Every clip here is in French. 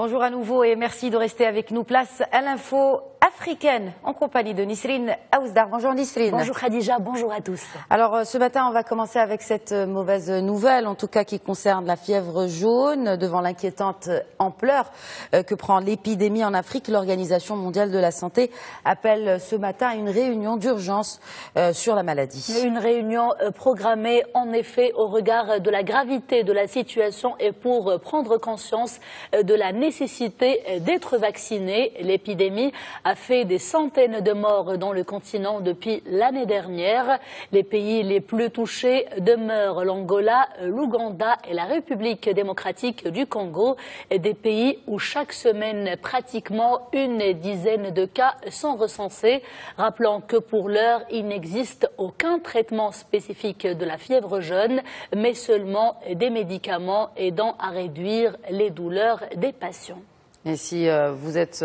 Bonjour à nouveau et merci de rester avec nous. Place à l'info africaine en compagnie de Nisrine Aouzdar. Bonjour Nisrine. Bonjour Khadija, bonjour à tous. Alors ce matin, on va commencer avec cette mauvaise nouvelle, en tout cas qui concerne la fièvre jaune. Devant l'inquiétante ampleur que prend l'épidémie en Afrique, l'Organisation mondiale de la santé appelle ce matin à une réunion d'urgence sur la maladie. Une réunion programmée en effet au regard de la gravité de la situation et pour prendre conscience de la nécessité d'être vacciné. L'épidémie a fait des centaines de morts dans le continent depuis l'année dernière. Les pays les plus touchés demeurent l'Angola, l'Ouganda et la République démocratique du Congo, des pays où chaque semaine pratiquement une dizaine de cas sont recensés. Rappelons que pour l'heure, il n'existe aucun traitement spécifique de la fièvre jaune, mais seulement des médicaments aidant à réduire les douleurs des patients. Et si vous êtes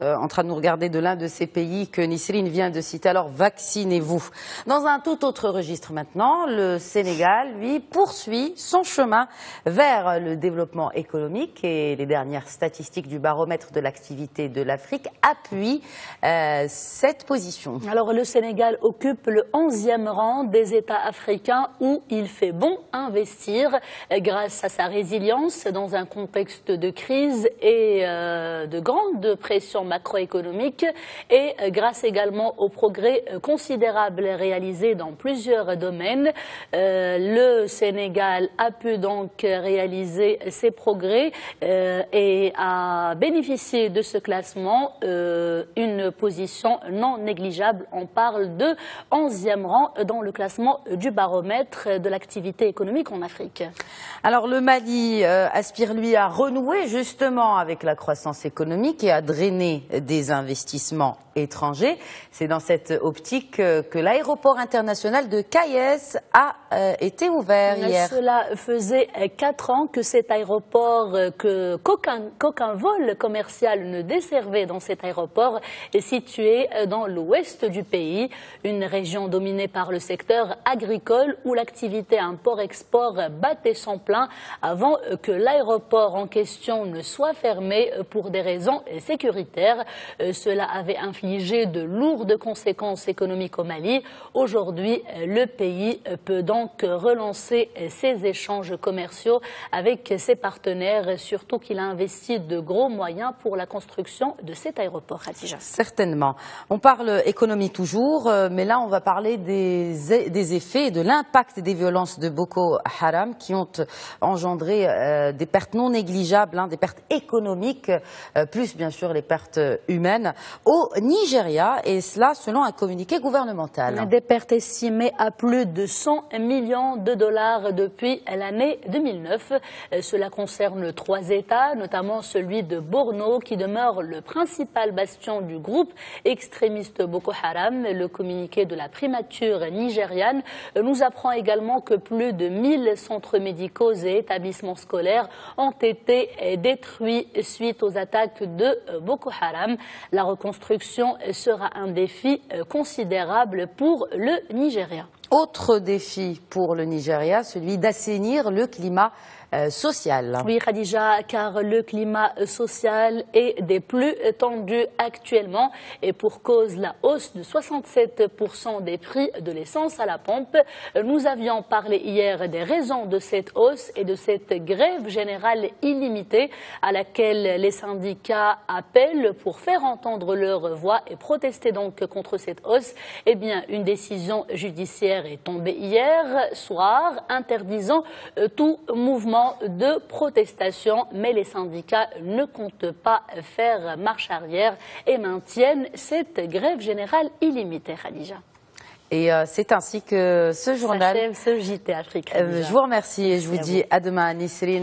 en train de nous regarder de l'un de ces pays que Nisrine vient de citer, alors vaccinez-vous. Dans un tout autre registre maintenant, le Sénégal, lui, poursuit son chemin vers le développement économique et les dernières statistiques du baromètre de l'activité de l'Afrique appuient cette position. Alors le Sénégal occupe le 11e rang des États africains où il fait bon investir grâce à sa résilience dans un contexte de crise et de grande pression macroéconomique et grâce également aux progrès considérables réalisés dans plusieurs domaines. Le Sénégal a pu donc réaliser ces progrès et a bénéficié de ce classement, une position non négligeable. On parle de 11e rang dans le classement du baromètre de l'activité économique en Afrique. Alors le Mali aspire lui à renouer justement avec la croissance économique et à drainer des investissements étrangers. C'est dans cette optique que l'aéroport international de Kayes a été ouvert hier. Cela faisait 4 ans que cet aéroport, qu'aucun vol commercial ne desservait dans cet aéroport, est situé dans l'ouest du pays, une région dominée par le secteur agricole où l'activité import-export battait son plein avant que l'aéroport en question ne soit fermé pour des raisons sécuritaires. Cela avait infligé de lourdes conséquences économiques au Mali. Aujourd'hui, le pays peut donc relancer ses échanges commerciaux avec ses partenaires, surtout qu'il a investi de gros moyens pour la construction de cet aéroport. Khadija. Certainement. On parle économie toujours, mais là on va parler des effets et de l'impact des violences de Boko Haram qui ont engendré des pertes non négligeables, des pertes économiques, plus bien sûr les pertes humaines au Nigeria, et cela selon un communiqué gouvernemental. Des pertes estimées à plus de 100 millions de dollars depuis l'année 2009. Cela concerne 3 États, notamment celui de Borno qui demeure le principal bastion du groupe extrémiste Boko Haram. Le communiqué de la primature nigériane nous apprend également que plus de 1000 centres médicaux et établissements scolaires ont été détruits suite aux attaques de Boko Haram. La reconstruction sera un défi considérable pour le Nigeria. Autre défi pour le Nigeria, celui d'assainir le climat social. Oui, Khadija, car le climat social est des plus tendus actuellement et pour cause la hausse de 67% des prix de l'essence à la pompe. Nous avions parlé hier des raisons de cette hausse et de cette grève générale illimitée à laquelle les syndicats appellent pour faire entendre leur voix et protester donc contre cette hausse. Eh bien, une décision judiciaire est tombée hier soir interdisant tout mouvement de protestation, mais les syndicats ne comptent pas faire marche arrière et maintiennent cette grève générale illimitée, Khadija. Et c'est ainsi que ce journal s'achève ce JT Afrique. je vous remercie et je vous dis à demain, Nisrine.